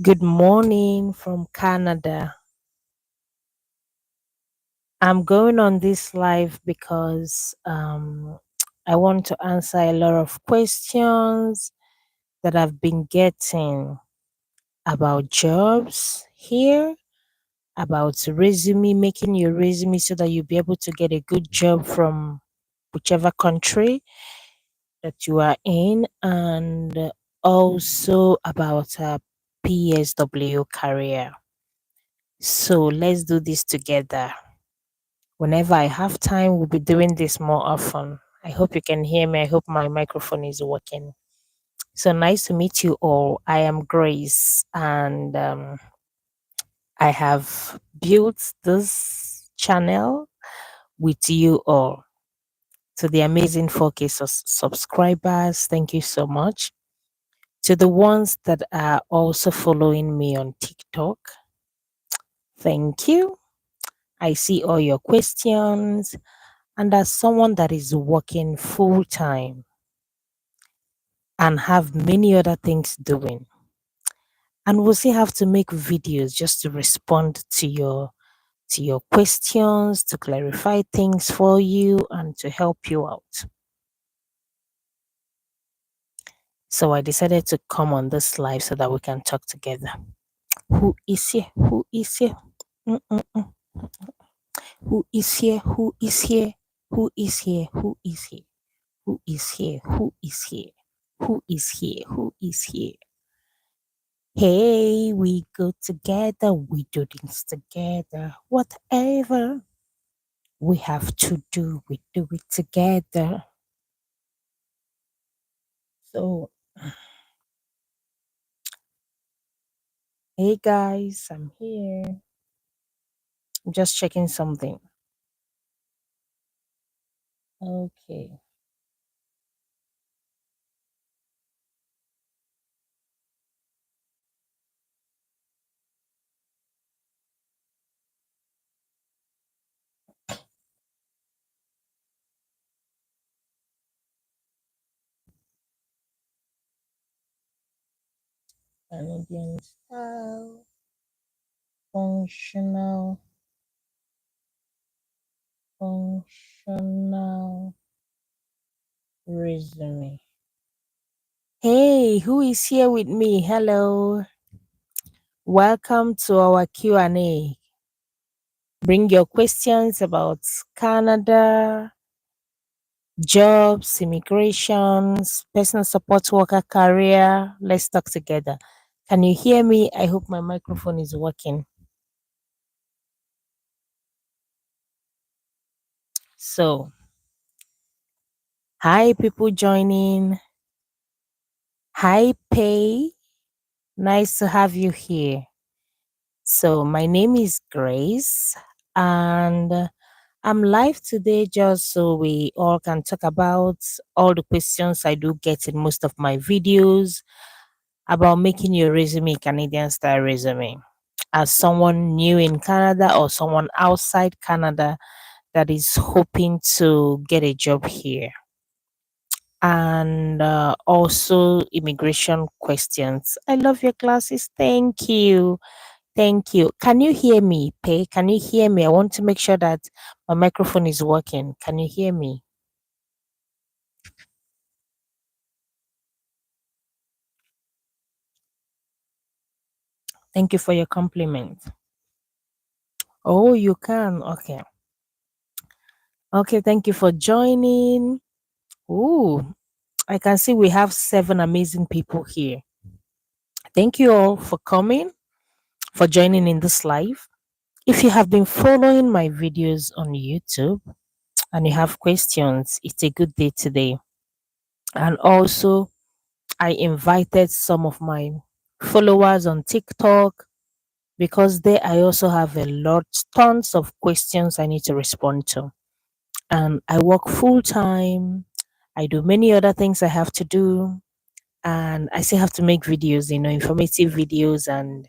Good morning from Canada. I'm going on this live because I want to answer a lot of questions that I've been getting about jobs here, about resume, making your resume so that you'll be able to get a good job from whichever country that you are in, and also about a PSW career. So let's do this together. Whenever I have time, we'll be doing this more often. I hope you can hear me. I hope my microphone is working. So nice to meet you all. I am Grace, and I have built this channel with you all. To the amazing 4K subscribers, thank you so much. To the ones that are also following me on TikTok, thank you. I see all your questions. And as someone that is working full time and have many other things doing, and we'll still have to make videos just to respond to your questions, to clarify things for you and to help you out. So I decided to come on this live so that we can talk together. Who is here? Who is here? Mm-mm-mm. Who is here? Who is here? Who is here? Who is here? Who is here? Who is here? Who is here? Who is here? Hey, we go together, we do things together. Whatever we have to do, we do it together. So, hey guys, I'm here. I'm just checking something. Okay. Canadian style, functional, functional resume. Hey, who is here with me? Hello. Welcome to our Q&A. Bring your questions about Canada, jobs, immigrations, personal support worker career. Let's talk together. Can you hear me? I hope my microphone is working. So, hi, people joining. Hi, Pay. Nice to have you here. So, my name is Grace, and I'm live today just so we all can talk about all the questions I do get in most of my videos about making your resume Canadian style resume. As someone new in Canada or someone outside Canada that is hoping to get a job here. And also immigration questions. I love your classes. Thank you. Thank you. Can you hear me, Pay? Can you hear me? I want to make sure that my microphone is working. Can you hear me? Thank you for your compliment. Oh, you can. Okay. Okay, thank you for joining. Ooh, I can see we have 7 amazing people here. Thank you all for coming, for joining in this live. If you have been following my videos on YouTube and you have questions, it's a good day today. And also, I invited some of my followers on TikTok because there I also have a lot, tons of questions I need to respond to. And I work full time. I do many other things I have to do. And I still have to make videos, informative videos, and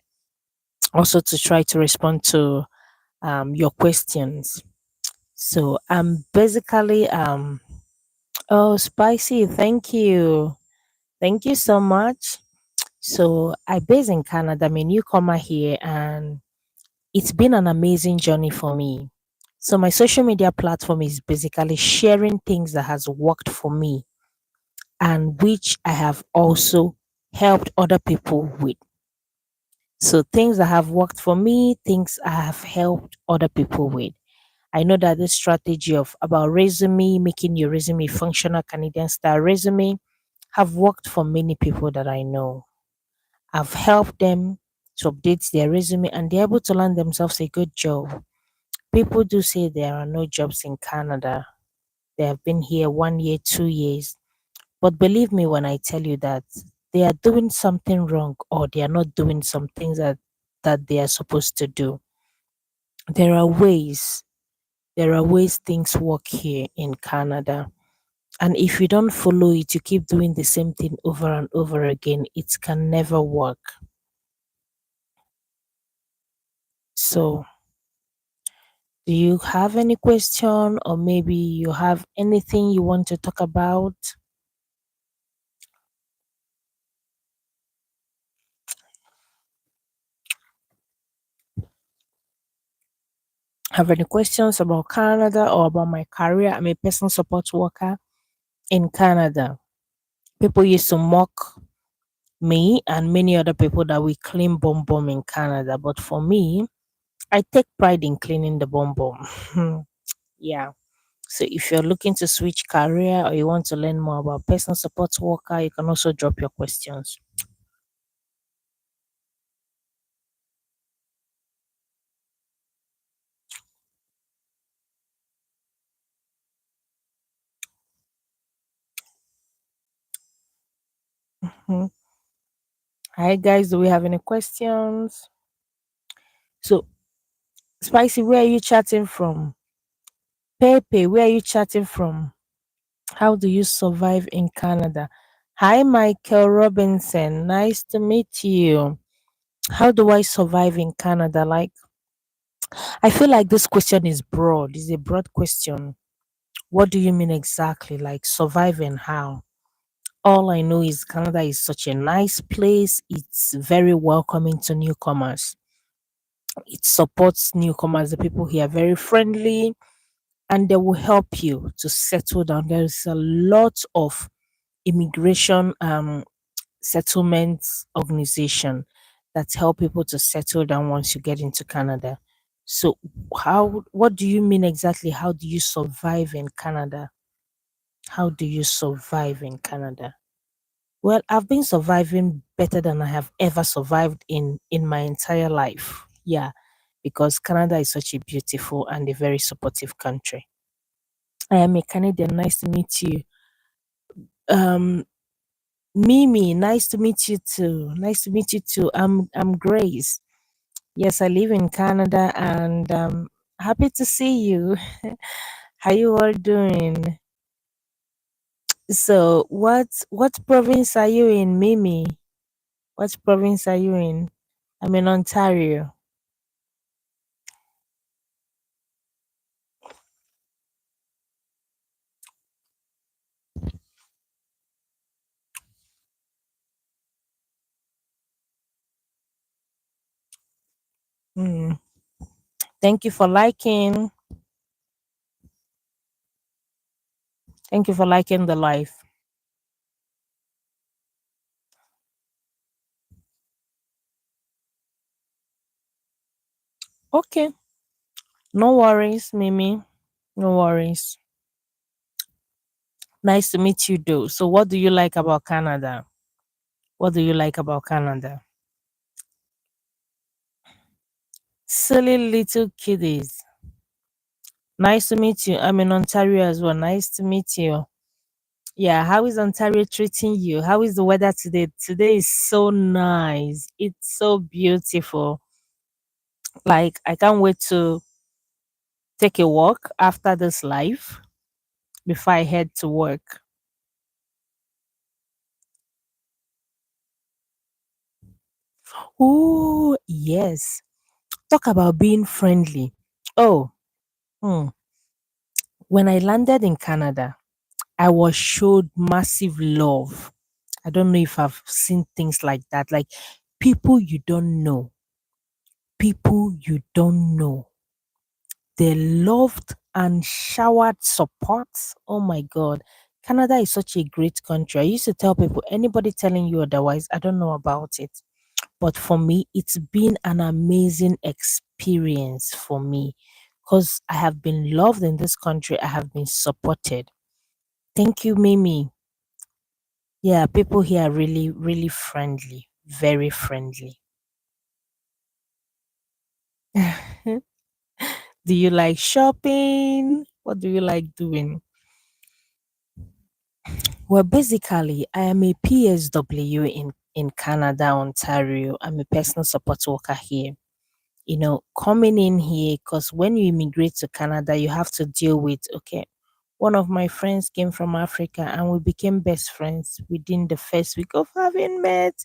also to try to respond to your questions. So I'm basically oh, spicy, thank you. Thank you so much. So I base in Canada. I'm a newcomer here, and it's been an amazing journey for me. So my social media platform is basically sharing things that has worked for me and which I have also helped other people with. So things that have worked for me, things I have helped other people with. I know that this strategy of about resume, making your resume functional Canadian style resume, have worked for many people that I know. I've helped them to update their resume and they're able to land themselves a good job. People do say there are no jobs in Canada. They have been here 1 year, 2 years. But believe me when I tell you that they are doing something wrong or they are not doing some things that they are supposed to do. There are ways. There are ways things work here in Canada. And if you don't follow it, you keep doing the same thing over and over again, it can never work. So, do you have any question or maybe you have anything you want to talk about? Have any questions about Canada or about my career? I'm a personal support worker in Canada. People used to mock me and many other people that we clean bomb bomb in Canada. But for me, I take pride in cleaning the bomb bomb. Yeah. So if you're looking to switch career or you want to learn more about personal support worker, you can also drop your questions. Mhm. Hi guys, do we have any questions? So Spicy, where are you chatting from? Pepe, where are you chatting from? How do you survive in Canada? Hi Michael Robinson, nice to meet you. How do I survive in Canada? Like I feel like this question is broad. It's a broad question. What do you mean exactly? Like surviving how? All I know is Canada is such a nice place. It's very welcoming to newcomers. It supports newcomers. The people here are very friendly and they will help you to settle down. There's a lot of immigration settlement organization that help people to settle down once you get into Canada. So how what do you mean exactly? How do you survive in Canada? How do you survive in Canada? Well, I've been surviving better than I have ever survived in my entire life. Yeah, because Canada is such a beautiful and a very supportive country. I am a Canadian. Nice to meet you. Um, Mimi, nice to meet you too. Nice to meet you too. I'm Grace. Yes, I live in Canada and happy to see you. How you all doing? So, what province are you in, Mimi? What province are you in? I'm in Ontario. Mm. Thank you for liking. Thank you for liking the live. Okay. No worries, Mimi. No worries. Nice to meet you, though. So, what do you like about Canada? What do you like about Canada? Silly little kiddies. Nice to meet you. I'm in Ontario as well. Nice to meet you. Yeah, how is Ontario treating you? How is the weather today? Today is so nice. It's so beautiful. Like, I can't wait to take a walk after this live before I head to work. Oh, yes. Talk about being friendly. Oh, hmm. When I landed in Canada, I was showed massive love. I don't know if I've seen things like that. Like people you don't know, people you don't know, they loved and showered support. Oh my God. Canada is such a great country. I used to tell people, anybody telling you otherwise, I don't know about it. But for me, it's been an amazing experience for me because I have been loved in this country. I have been supported. Thank you, Mimi. Yeah, people here are really, really friendly, very friendly. Do you like shopping? What do you like doing? Well, basically, I am a PSW in Canada, Ontario. I'm a personal support worker here. Coming in here, because when you immigrate to Canada, you have to deal with, okay, one of my friends came from Africa and we became best friends within the first week of having met.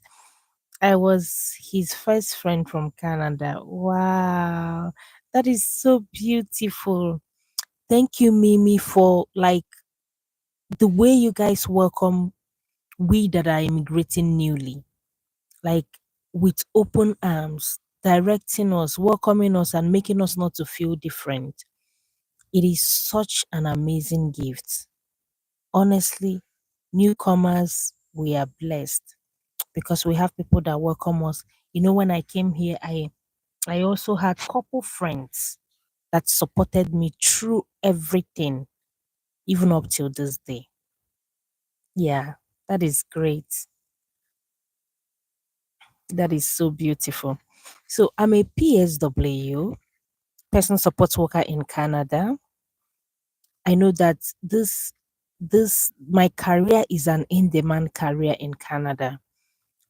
I was his first friend from Canada. Wow. That is so beautiful. Thank you, Mimi, for like the way you guys welcome we that are immigrating newly, like with open arms, directing us, welcoming us, and making us not to feel different. It is such an amazing gift. Honestly, newcomers, we are blessed because we have people that welcome us. When I came here, I also had couple friends that supported me through everything, even up till this day. Yeah, that is great. That is so beautiful. So I'm a PSW, person support worker in Canada. I know that this my career is an in-demand career in Canada,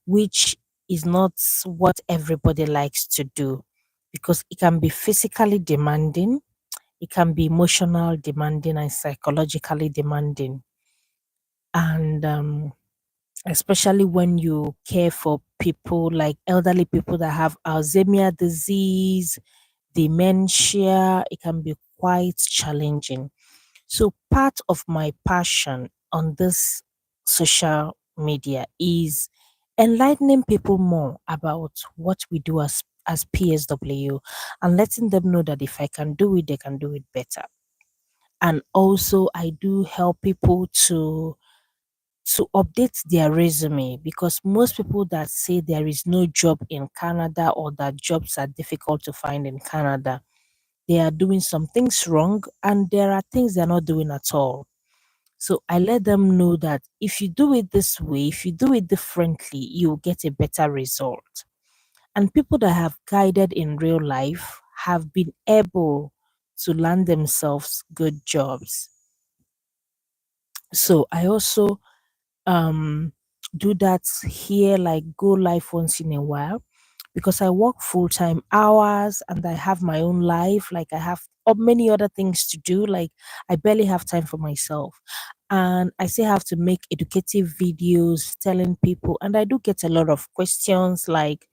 which is not what everybody likes to do because it can be physically demanding, it can be emotional demanding and psychologically demanding. And especially when you care for people like elderly people that have Alzheimer disease, dementia, it can be quite challenging. So, part of my passion on this social media is enlightening people more about what we do as PSW and letting them know that if I can do it, they can do it better. And also, I do help people to update their resume because most people that say there is no job in Canada or that jobs are difficult to find in Canada, they are doing some things wrong and there are things they're not doing at all. So I let them know that if you do it this way, if you do it differently, you'll get a better result. And people that have guided in real life have been able to land themselves good jobs. So I also um do that here, like go live once in a while because I work full time hours and I have my own life. Like I have many other things to do. Like I barely have time for myself. And I still have to make educative videos telling people. And I do get a lot of questions like,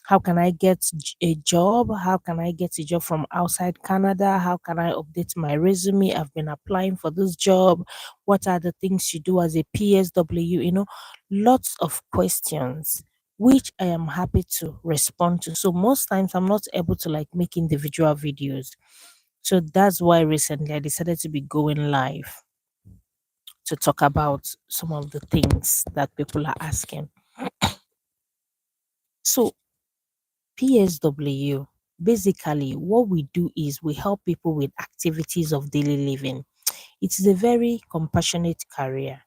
how can I get a job? How can I get a job from outside Canada? How can I update my resume? I've been applying for this job. What are the things you do as a PSW? Lots of questions which I am happy to respond to. So most times I'm not able to like make individual videos. So that's why recently I decided to be going live to talk about some of the things that people are asking. So PSW, basically what we do is we help people with activities of daily living. It is a very compassionate career.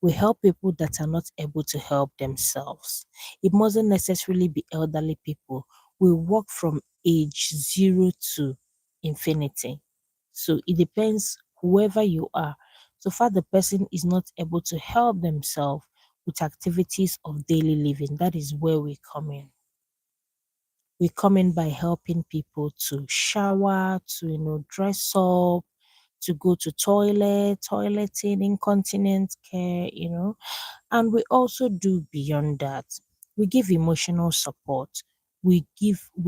We help people that are not able to help themselves. It mustn't necessarily be elderly people. We work from age 0 to infinity. So it depends whoever you are. So far the person is not able to help themselves with activities of daily living. That is where we come in. We come in by helping people to shower, to dress up, to go to toileting, incontinence care, and we also do beyond that. We give emotional support. We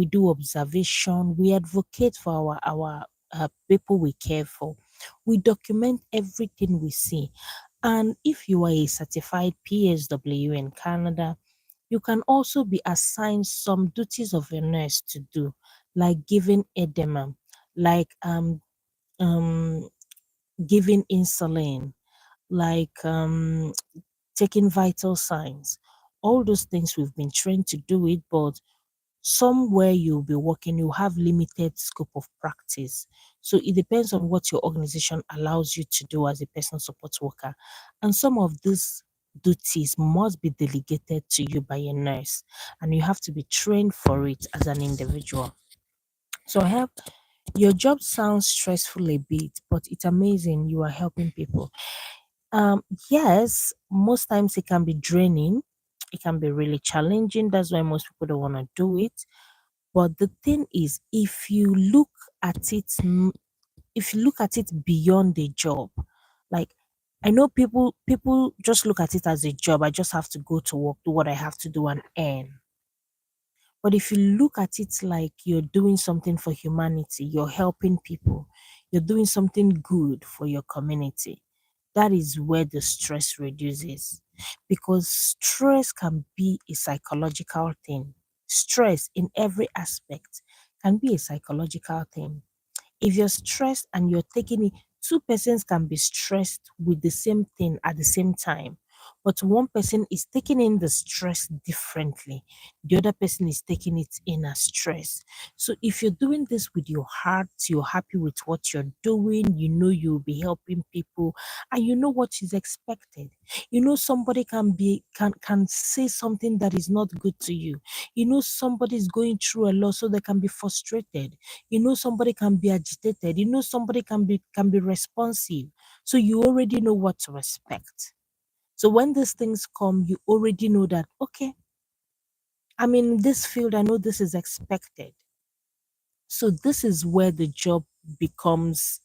do observation. We advocate for our people we care for. We document everything we see. And if you are a certified PSW in Canada, you can also be assigned some duties of a nurse to do, like giving edema, like um giving insulin, like taking vital signs. All those things we've been trained to do it, but somewhere you'll be working, you have limited scope of practice. So it depends on what your organization allows you to do as a person support worker. And some of these duties must be delegated to you by a nurse, and you have to be trained for it as an individual. So help your job sounds stressful a bit, but it's amazing you are helping people. Yes, most times it can be draining. It can be really challenging. That's why most people don't want to do it. But the thing is, at it, if you look at it beyond the job, like I know people just look at it as a job. I just have to go to work, do what I have to do, and earn. But if you look at it like you're doing something for humanity, you're helping people, you're doing something good for your community, that is where the stress reduces. Because stress can be a psychological thing. Stress in every aspect can be a psychological thing. If you're stressed and you're taking it, two persons can be stressed with the same thing at the same time, but one person is taking in the stress differently. The other person is taking it in as stress. So if you're doing this with your heart, you're happy with what you're doing, you know you'll be helping people, and you know what is expected. You know somebody can say something that is not good to you. You know somebody is going through a lot, so they can be frustrated. You know somebody can be agitated. You know somebody can be responsive. So you already know what to expect. So when these things come, you already know that, okay, I'm in this field, I know this is expected. So this is where the job becomes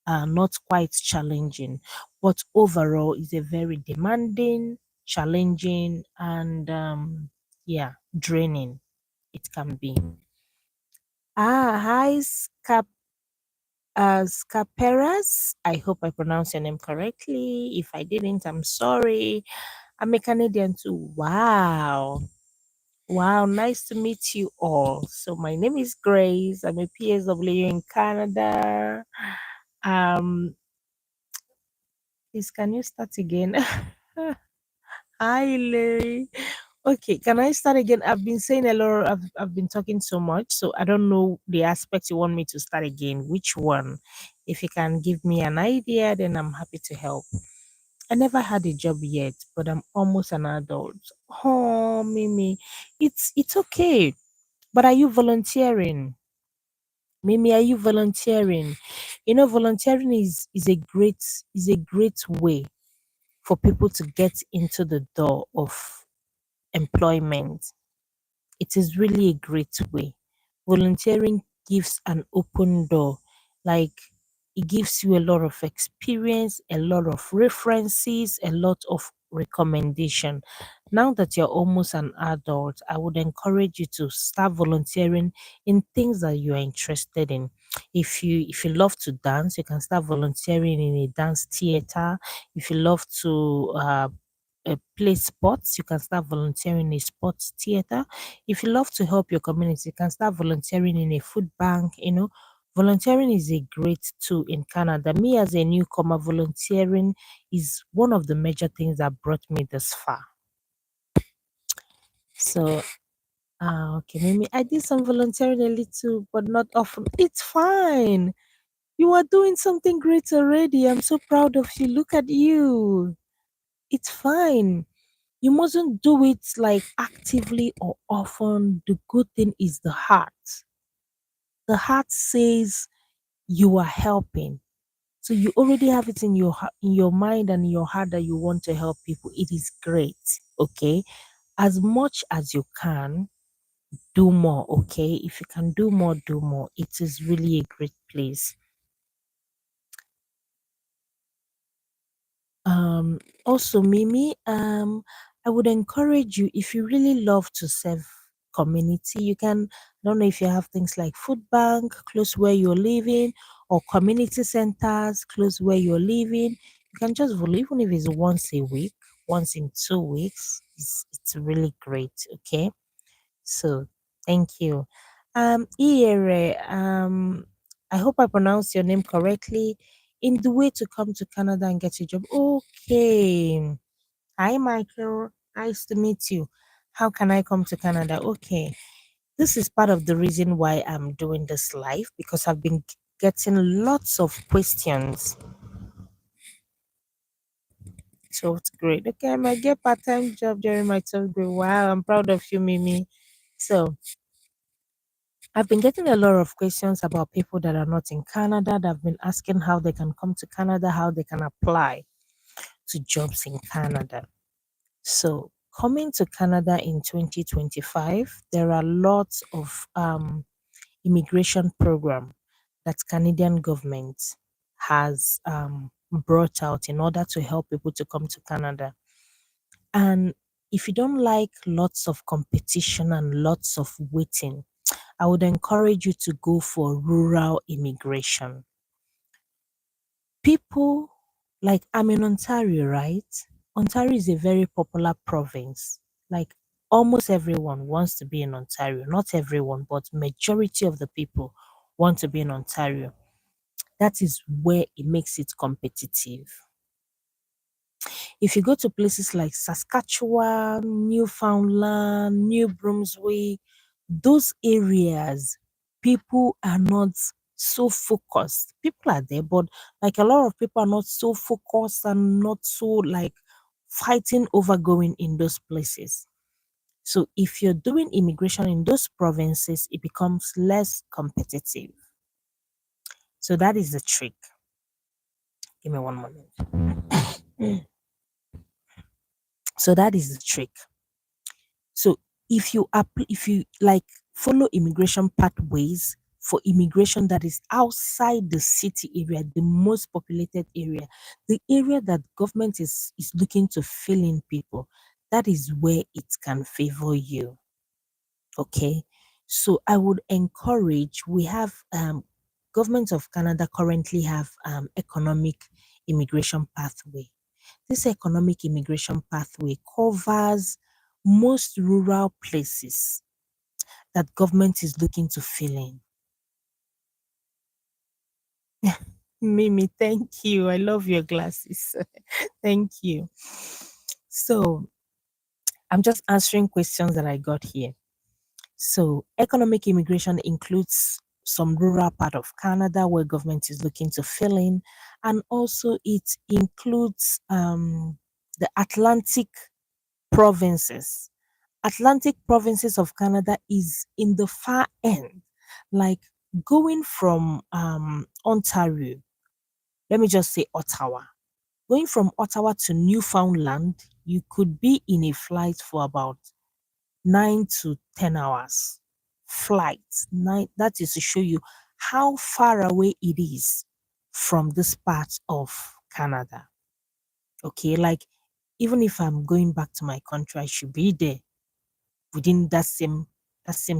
not quite challenging, but overall is a very demanding, challenging, and yeah, draining. It can be. Hi, Scaperas. I hope I pronounced your name correctly. If I didn't, I'm sorry. I'm a Canadian too. Wow. Wow, nice to meet you all. So my name is Grace. I'm a PSW in Canada. Um, please can you start again? Hi, Larry. Okay, can I start again? I've been saying a lot. I've been talking so much, so I don't know the aspect you want me to start again. Which one? If you can give me an idea, then I'm happy to help. I never had a job yet, but I'm almost an adult. Oh, Mimi, it's okay. But are you volunteering? Mimi, are you volunteering? You know, volunteering is a great way for people to get into the door of employment. It is really a great way. Volunteering gives an open door. Like it gives you a lot of experience, a lot of references, a lot of recommendation. Now that you're almost an adult, I would encourage you to start volunteering in things that you are interested in. If you love to dance, you can start volunteering in a dance theater. If you love to play sports, you can start volunteering in a sports theater. If you love to help your community, you can start volunteering in a food bank. Volunteering is a great tool in Canada. Me, as a newcomer, volunteering is one of the major things that brought me this far. So, okay, maybe I did some volunteering a little, but not often. It's fine. You are doing something great already. I'm so proud of you. Look at you. It's fine. You mustn't do it like actively or often. The good thing is the heart. The heart says you are helping. So you already have it in in your mind and in your heart that you want to help people. It is great. Okay. As much as you can, do more. Okay. If you can do more, do more. It is really a great place. Also, Mimi, I would encourage you, if you really love to serve community, you can, I don't know if you have things like food bank close where you're living, or community centers close where you're living. You You can just follow, even if it's once a week, once in 2 weeks. It's really great. Okay. So thank you. Iyere, I hope I pronounced your name correctly. In the way to come to Canada and get a job. Okay. Hi, Michael. Nice to meet you. How can I come to Canada? Okay. This is part of the reason why I'm doing this live because I've been getting lots of questions. So it's great. Okay, I might get part-time job during my third grade. Wow, I'm proud of you, Mimi. So I've been getting a lot of questions about people that are not in Canada that have been asking how they can come to Canada, how they can apply to jobs in Canada. So coming to Canada in 2025, there are lots of immigration program that Canadian government has brought out in order to help people to come to Canada. And if you don't like lots of competition and lots of waiting, I would encourage you to go for rural immigration. People, like, I'm in Ontario, right? Ontario is a very popular province. Like, almost everyone wants to be in Ontario. Not everyone, but majority of the people want to be in Ontario. That is where it makes it competitive. If you go to places like Saskatchewan, Newfoundland, New Brunswick, those areas, people are not so focused. People are there, but like a lot of people are not so focused and not so like fighting over going in those places. So if you're doing immigration in those provinces, it becomes less competitive. So that is the trick. Give me one moment. So that is the trick. So if you like follow immigration pathways for immigration that is outside the city area, the most populated area, the area that government is looking to fill in people, that is where it can favor you. Okay. So I would encourage, we have government of Canada currently have economic immigration pathway. This economic immigration pathway covers most rural places that government is looking to fill in. Mimi, thank you. I love your glasses. Thank you. So I'm just answering questions that I got here. So economic immigration includes some rural part of Canada where government is looking to fill in, and also it includes the provinces. Atlantic provinces of Canada is in the far end, like going from Ontario. Let me just say Ottawa. Going from Ottawa to Newfoundland, you could be in a flight for about 9 to 10 hours. Flight nine. That is to show you how far away it is from this part of Canada. Okay, like even if I'm going back to my country, I should be there within that same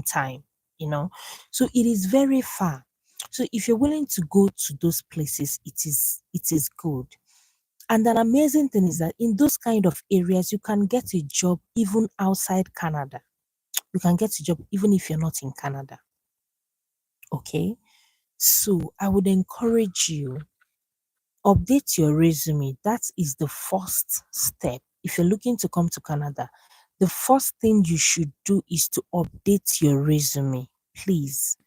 time, you know. So it is very far. So if you're willing to go to those places, it is good. And an amazing thing is that in those kind of areas, you can get a job even outside Canada. You can get a job even if you're not in Canada. Okay. So I would encourage you, update your resume. That is the first step. If you're looking to come to Canada, the first thing you should do is to update your resume. Please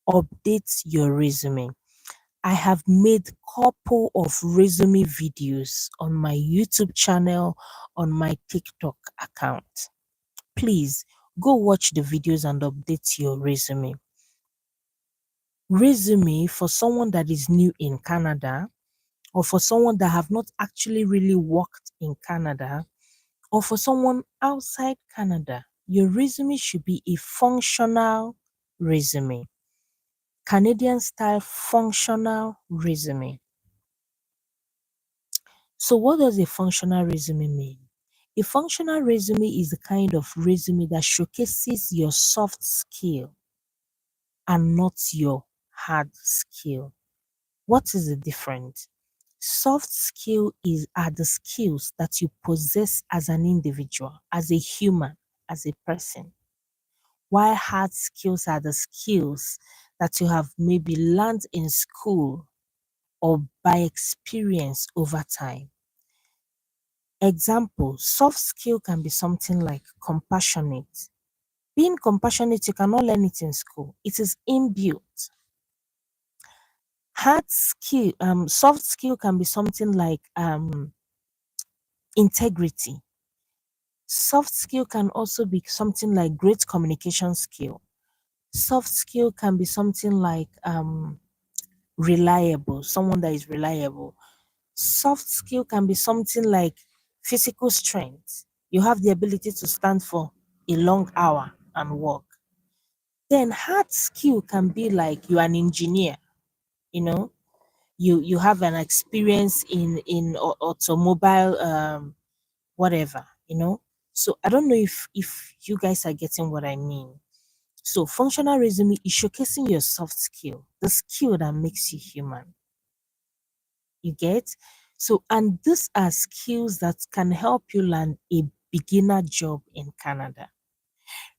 update your resume. I have made couple of resume videos on my YouTube channel, on my TikTok account. Please go watch the videos and update your resume. Resume for someone that is new in Canada, or for someone that have not actually really worked in Canada, or for someone outside Canada, your resume should be a functional resume. Canadian style functional resume. So what does a functional resume mean? A functional resume is the kind of resume that showcases your soft skill and not your hard skill. What is the difference? Soft skill is are the skills that you possess as an individual, as a human, as a person. While hard skills are the skills that you have maybe learned in school or by experience over time. Example, soft skill can be something like compassionate. Being compassionate, you cannot learn it in school. It is inbuilt. Soft skill can be something like integrity. Soft skill can also be something like great communication skill. Soft skill can be something like reliable, someone that is reliable. Soft skill can be something like physical strength. You have the ability to stand for a long hour and work. Then hard skill can be like you're an engineer, you know, you have an experience in automobile whatever, you know. So I don't know if you guys are getting what I mean. So functional resume is showcasing your soft skill, the skill that makes you human. You get? So, and these are skills that can help you land a beginner job in Canada.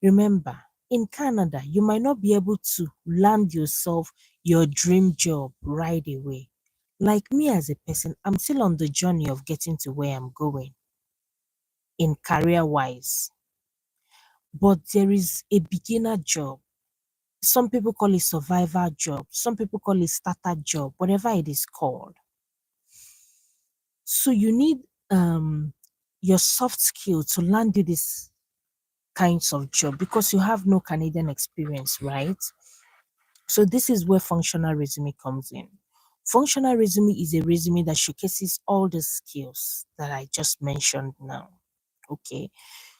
Remember, in Canada, you might not be able to land yourself your dream job right away. Like me as a person, I'm still on the journey of getting to where I'm going in career wise. But there is a beginner job. Some people call it survivor job, some people call it starter job, whatever it is called. So you need your soft skill to land you this kinds of job because you have no Canadian experience, right? So this is where functional resume comes in. Functional resume is a resume that showcases all the skills that I just mentioned now. Okay.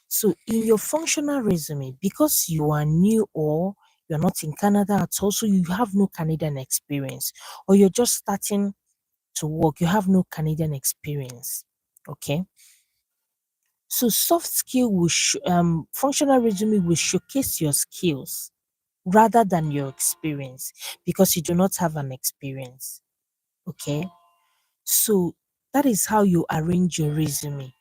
So in your functional resume, because you are new or you're not in Canada at all, so you have no Canadian experience, or you're just starting to work, you have no Canadian experience. Okay. So functional resume will showcase your skills rather than your experience because you do not have an experience. Okay. So that is how you arrange your resume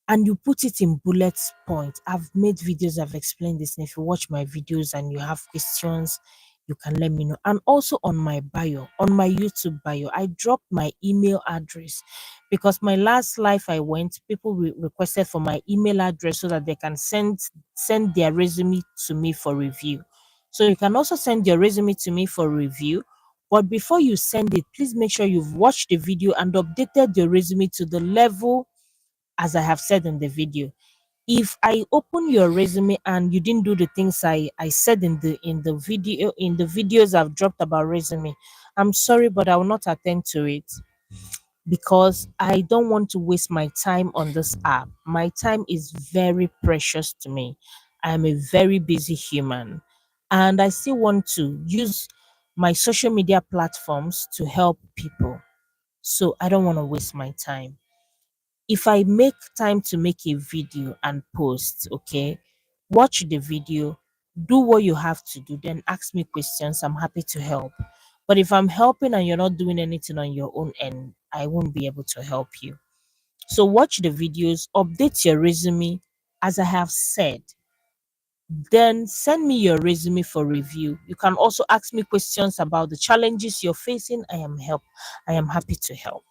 and you put it in bullet points. I've made videos, I've explained this. And if you watch my videos and you have questions, you can let me know. And also on my bio, on my YouTube bio, I dropped my email address because my last live I went, people requested for my email address so that they can send their resume to me for review. So you can also send your resume to me for review. But before you send it, please make sure you've watched the video and updated your resume to the level as I have said in the video. If I open your resume and you didn't do the things I said in the videos I've dropped about resume, I'm sorry, but I will not attend to it because I don't want to waste my time on this app. My time is very precious to me. I am a very busy human and I still want to use my social media platforms to help people. So I don't want to waste my time. If I make time to make a video and post, okay, watch the video, do what you have to do, then ask me questions. I'm happy to help. But if I'm helping and you're not doing anything on your own end, I won't be able to help you. So watch the videos, update your resume as I have said. Then send me your resume for review. You can also ask me questions about the challenges you're facing. I am happy to help.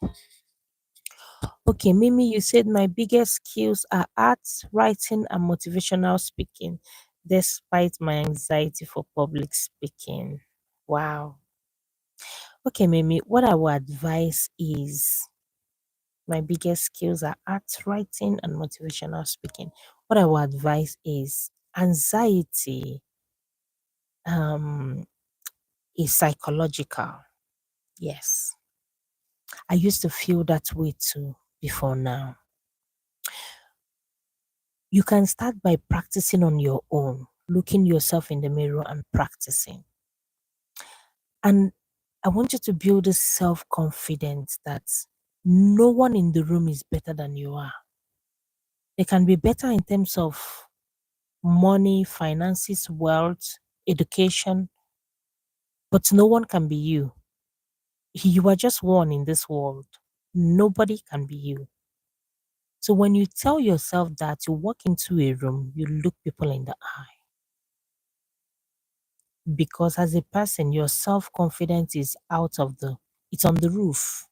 Okay, Mimi, you said my biggest skills are art, writing, and motivational speaking, despite my anxiety for public speaking. Wow. Okay, Mimi, what I would advise is my biggest skills are art, writing, and motivational speaking. What I would advise is anxiety um, is psychological. Yes. I used to feel that way too before now. You can start by practicing on your own, looking yourself in the mirror and practicing. And I want you to build this self confidence that no one in the room is better than you are. They can be better in terms of money, finances, wealth, education, but no one can be you. You are just one in this world. Nobody can be you. So when you tell yourself that, you walk into a room, you look people in the eye, because as a person, your self confidence is it's on the roof.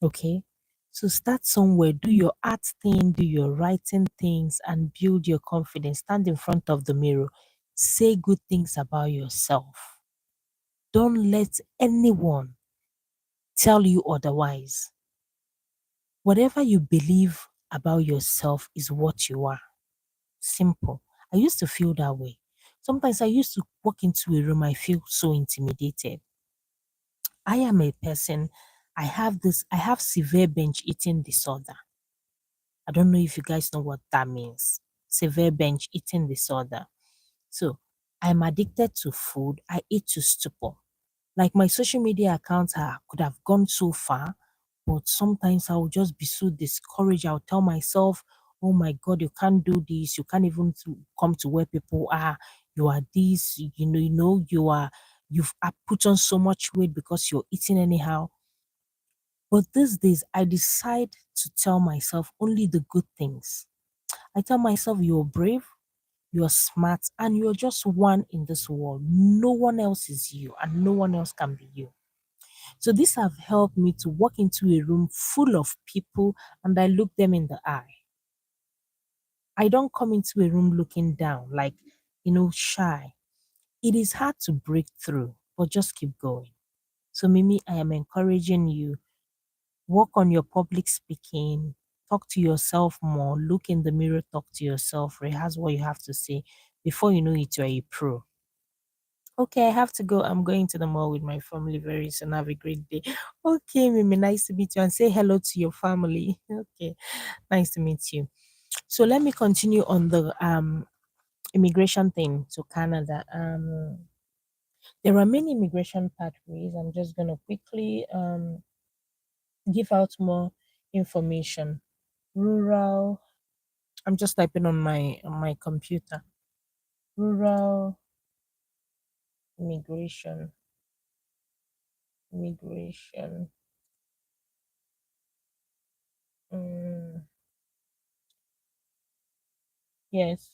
Okay. So start somewhere, do your art thing, do your writing things, and build your confidence. Stand in front of the mirror. Say good things about yourself. Don't let anyone tell you otherwise. Whatever you believe about yourself is what you are. Simple. I used to feel that way. Sometimes I used to walk into a room, I feel so intimidated. I am a person, I have severe bench eating disorder. I don't know if you guys know what that means. Severe bench eating disorder. So I'm addicted to food. I eat to stupor. Like my social media accounts could have gone so far, but sometimes I will just be so discouraged. I'll tell myself, oh my God, you can't do this. You can't even come to where people are. You are this, you've put on so much weight because you're eating anyhow. But these days, I decide to tell myself only the good things. I tell myself, you're brave, you're smart, and you're just one in this world. No one else is you, and no one else can be you. So these have helped me to walk into a room full of people and I look them in the eye. I don't come into a room looking down, like, shy. It is hard to break through, but just keep going. So, Mimi, I am encouraging you, work on your public speaking, talk to yourself more, look in the mirror, talk to yourself, rehearse what you have to say. Before you know it, you're a pro. Okay, I have to go. I'm going to the mall with my family very soon. Have a great day. Okay, Mimi, nice to meet you and say hello to your family. Okay, nice to meet you. So let me continue on the immigration thing to Canada. There are many immigration pathways. I'm just gonna quickly give out more information. Rural. I'm just typing on my computer. Rural immigration. Immigration. Mm, yes.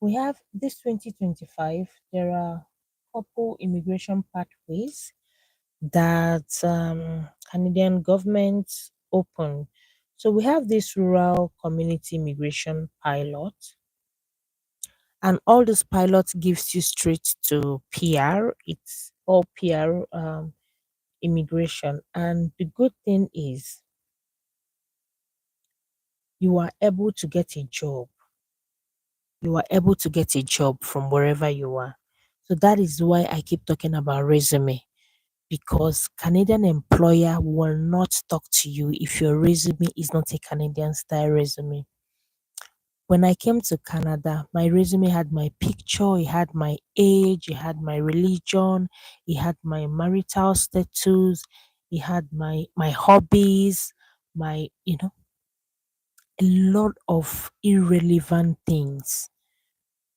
We have this 2025, there are couple immigration pathways that Canadian government opened. So we have this rural community immigration pilot, and all this pilot gives you straight to PR. It's all PR immigration, and the good thing is you are able to get a job. You are able to get a job from wherever you are. So that is why I keep talking about resume, because Canadian employer will not talk to you if your resume is not a Canadian style resume. When I came to Canada, my resume had my picture, it had my age, it had my religion, it had my marital status, it had my hobbies, my a lot of irrelevant things.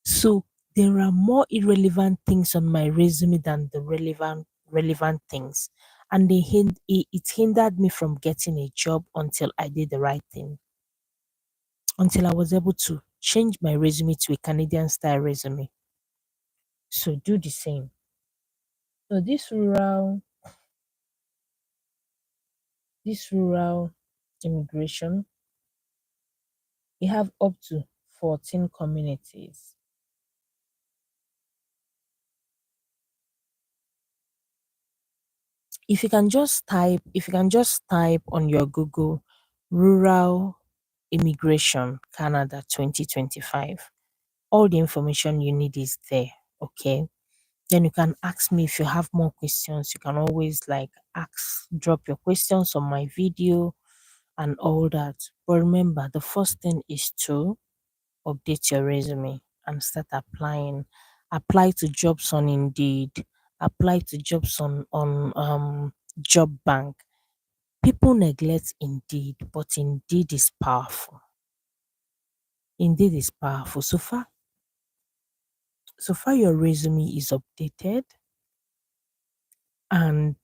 So there are more irrelevant things on my resume than the relevant things. And it hindered me from getting a job until I did the right thing, until I was able to change my resume to a Canadian style resume. So do the same. So this rural immigration, you have up to 14 communities. If you can just type on your Google rural immigration Canada 2025, all the information you need is there. Okay. Then you can ask me if you have more questions. You can always drop your questions on my video and all that. But remember, the first thing is to update your resume and start applying. Apply to jobs on Indeed. Apply to jobs on Job Bank. People neglect Indeed, but Indeed is powerful. Indeed is powerful. So far your resume is updated and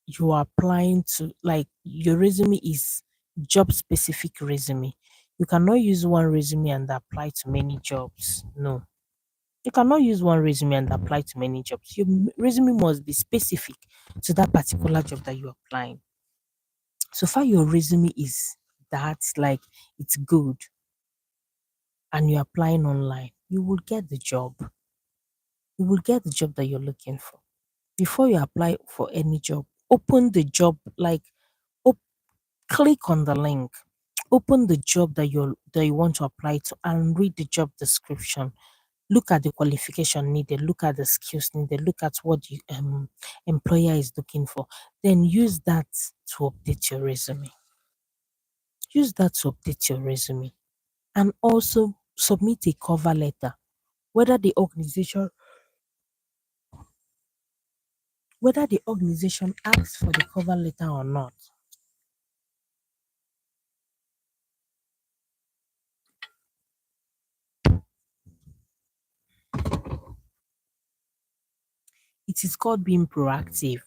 you are applying to, like your resume is job specific resume. You cannot use one resume and apply to many jobs. No. You cannot use one resume and apply to many jobs. Your resume must be specific to that particular job that you're applying. So far your resume is that, like, it's good, and you're applying online, you will get the job. You will get the job that you're looking for. Before you apply for any job, open the job, like, op- click on the link, open the job that you want to apply to, and read the job description. Look at the qualification needed, look at the skills needed, look at what the employer is looking for. Then use that to update your resume. Use that to update your resume. And also submit a cover letter. Whether the organization whether the organization asks for the cover letter or not, it is called being proactive.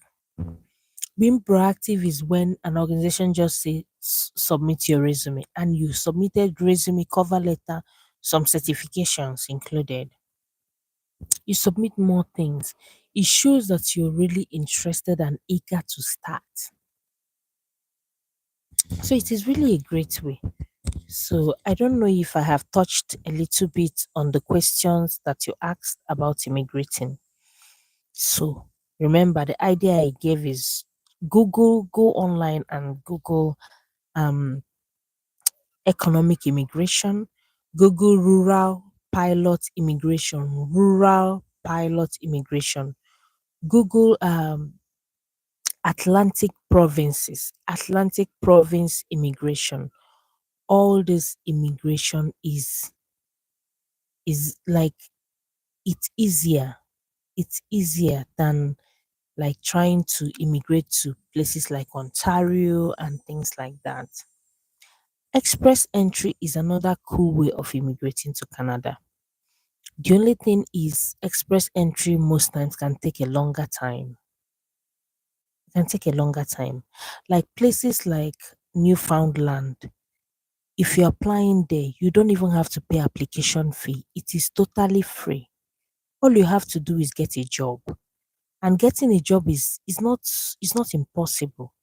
Being proactive is when an organization just say submit your resume, and you submitted resume, cover letter, some certifications included. You submit more things. It shows that you're really interested and eager to start. So it is really a great way. So I don't know if I have touched a little bit on the questions that you asked about immigrating. So remember, the idea I gave is go online and Google um economic immigration, Google rural pilot immigration, Google Atlantic province immigration. All this immigration is like, it's easier. It's easier than like trying to immigrate to places like Ontario and things like that. Express entry is another cool way of immigrating to Canada. The only thing is express entry most times can take a longer time. It can take a longer time. Like places like Newfoundland, if you're applying there, you don't even have to pay application fee. It is totally free. All you have to do is get a job. And getting a job is not impossible.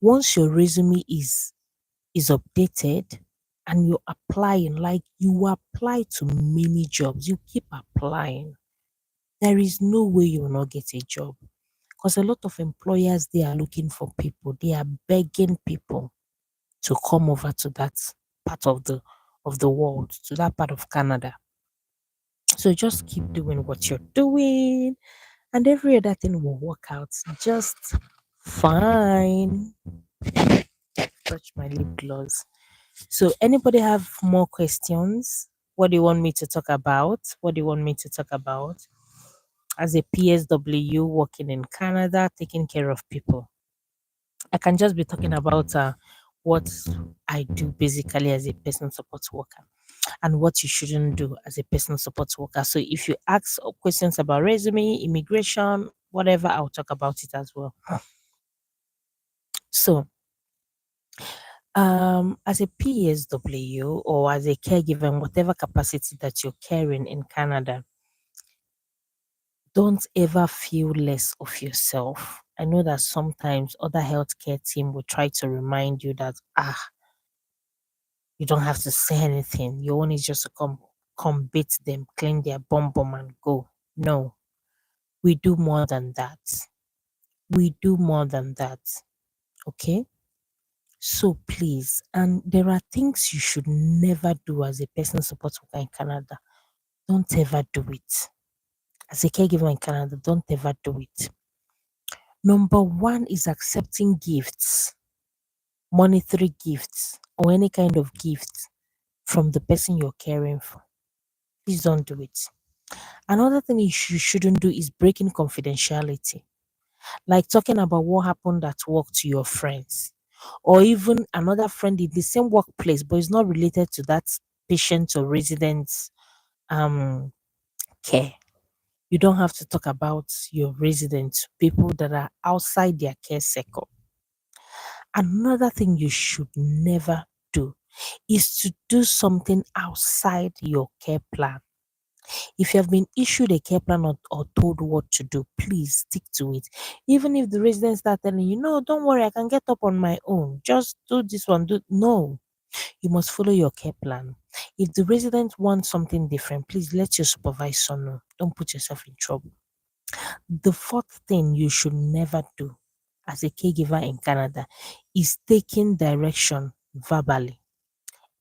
Once your resume is updated and you're applying, like you apply to many jobs, you keep applying, there is no way you will not get a job. Because a lot of employers, they are looking for people, they are begging people to come over to that part of the world, to that part of Canada. So just keep doing what you're doing, and every other thing will work out just fine. Touch my lip gloss. So anybody have more questions? What do you want me to talk about? What do you want me to talk about? As a PSW working in Canada, taking care of people. I can just be talking about what I do basically as a personal support worker, and what you shouldn't do as a personal support worker. So if you ask questions about resume, immigration, whatever, I'll talk about it as well. So as a PSW or as a caregiver, in whatever capacity that you're carrying in Canada, don't ever feel less of yourself. I know that sometimes other healthcare team will try to remind you that you don't have to say anything. Your own is just to come beat them, clean their bum and go. No, we do more than that. We do more than that. Okay? So please, and there are things you should never do as a person support worker in Canada. Don't ever do it. As a caregiver in Canada, don't ever do it. Number one is accepting gifts, monetary gifts, or any kind of gifts from the person you're caring for. Please don't do it. Another thing you shouldn't do is breaking confidentiality, like talking about what happened at work to your friends, or even another friend in the same workplace, but it's not related to that patient or resident's um, care. You don't have to talk about your residents, people that are outside their care circle. Another thing you should never do is to do something outside your care plan. If you have been issued a care plan or told what to do, please stick to it. Even if the residents start telling you, no, don't worry, I can get up on my own. Just do this one. Do no. You must follow your care plan. If the resident wants something different, please let your supervisor know. Don't put yourself in trouble. The fourth thing you should never do as a caregiver in Canada is taking direction verbally,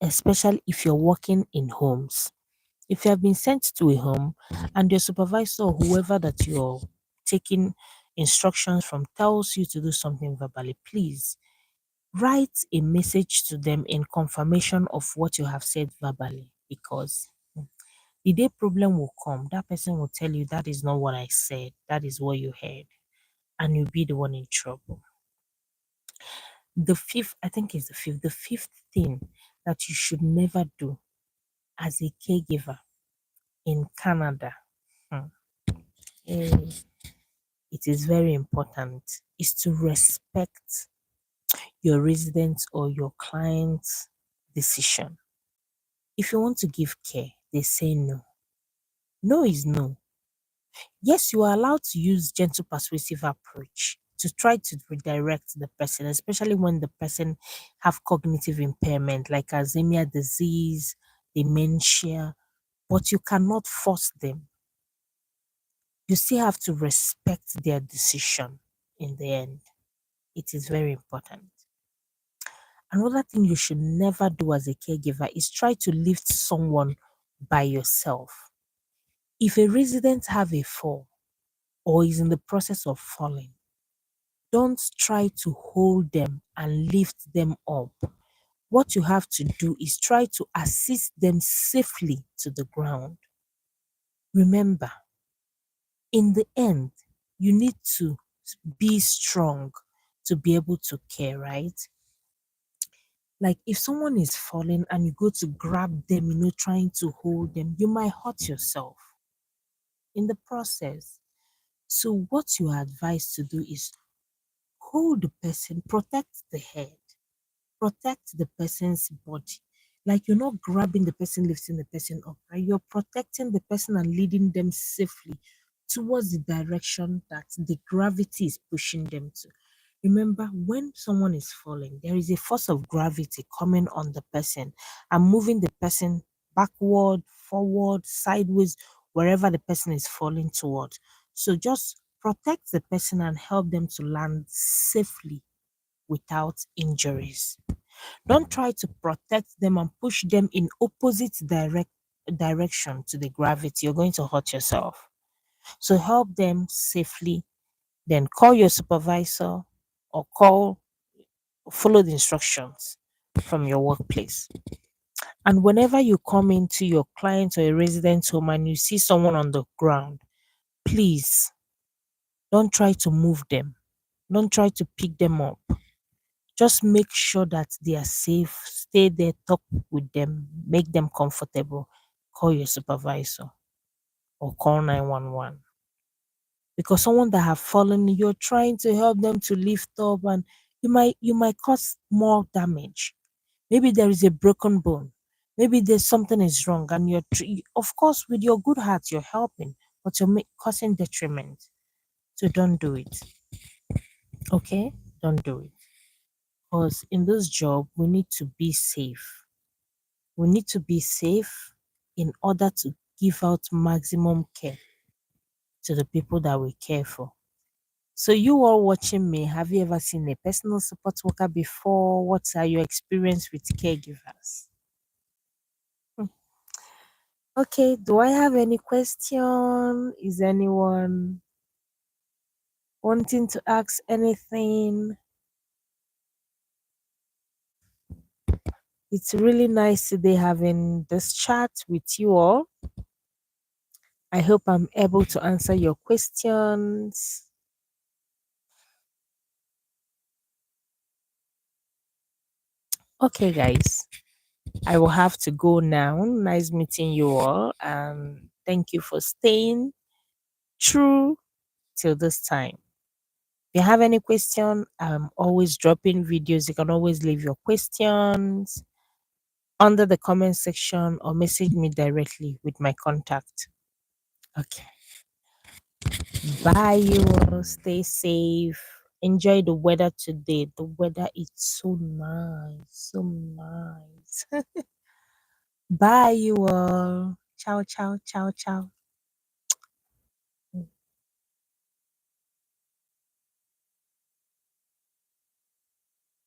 especially if you're working in homes. If you have been sent to a home and your supervisor or whoever that you're taking instructions from tells you to do something verbally, please write a message to them in confirmation of what you have said verbally, because the day problem will come, that person will tell you that is not what I said, that is what you heard, and you'll be the one in trouble. The fifth, I think is the fifth thing that you should never do as a caregiver in Canada, hmm, eh, it is very important, is to respect your residents or your client's decision. If you want to give care, they say no. No is no. Yes, you are allowed to use gentle persuasive approach to try to redirect the person, especially when the person have cognitive impairment like Alzheimer's disease, dementia, but you cannot force them. You still have to respect their decision in the end. It is very important. Another thing you should never do as a caregiver is try to lift someone by yourself. If a resident have a fall or is in the process of falling, don't try to hold them and lift them up. What you have to do is try to assist them safely to the ground. Remember, in the end, you need to be strong to be able to care, right? Like if someone is falling and you go to grab them, trying to hold them, you might hurt yourself in the process. So, what you are advised to do is hold the person, protect the head, protect the person's body. Like you're not grabbing the person, lifting the person up, right? You're protecting the person and leading them safely towards the direction that the gravity is pushing them to. Remember, when someone is falling, there is a force of gravity coming on the person and moving the person backward, forward, sideways, wherever the person is falling toward. So just protect the person and help them to land safely without injuries. Don't try to protect them and push them in opposite direction to the gravity. You're going to hurt yourself. So help them safely. Then call your supervisor or follow the instructions from your workplace. And whenever you come into your client or a resident's home and you see someone on the ground, please don't try to move them. Don't try to pick them up. Just make sure that they are safe. Stay there, talk with them, make them comfortable. Call your supervisor or call 911. Because someone that have fallen, you're trying to help them to lift up and you might cause more damage. Maybe there is a broken bone. Maybe there's something is wrong and of course with your good heart you're helping, but you're causing detriment. So don't do it. Okay? Don't do it. Because in this job we need to be safe. We need to be safe in order to give out maximum care to the people that we care for. So, you all watching me, have you ever seen a personal support worker before? What are your experience with caregivers? Hmm. Okay, do I have any question? Is anyone wanting to ask anything? It's really nice today having this chat with you all. I hope I'm able to answer your questions. Okay, guys, I will have to go now. Nice meeting you all. And thank you for staying. true till this time. If you have any question, I'm always dropping videos. You can always leave your questions under the comment section or message me directly with my contact. Okay. Bye, you all. Stay safe. Enjoy the weather today. The weather is so nice. So nice. Bye, you all. Ciao, ciao, ciao, ciao.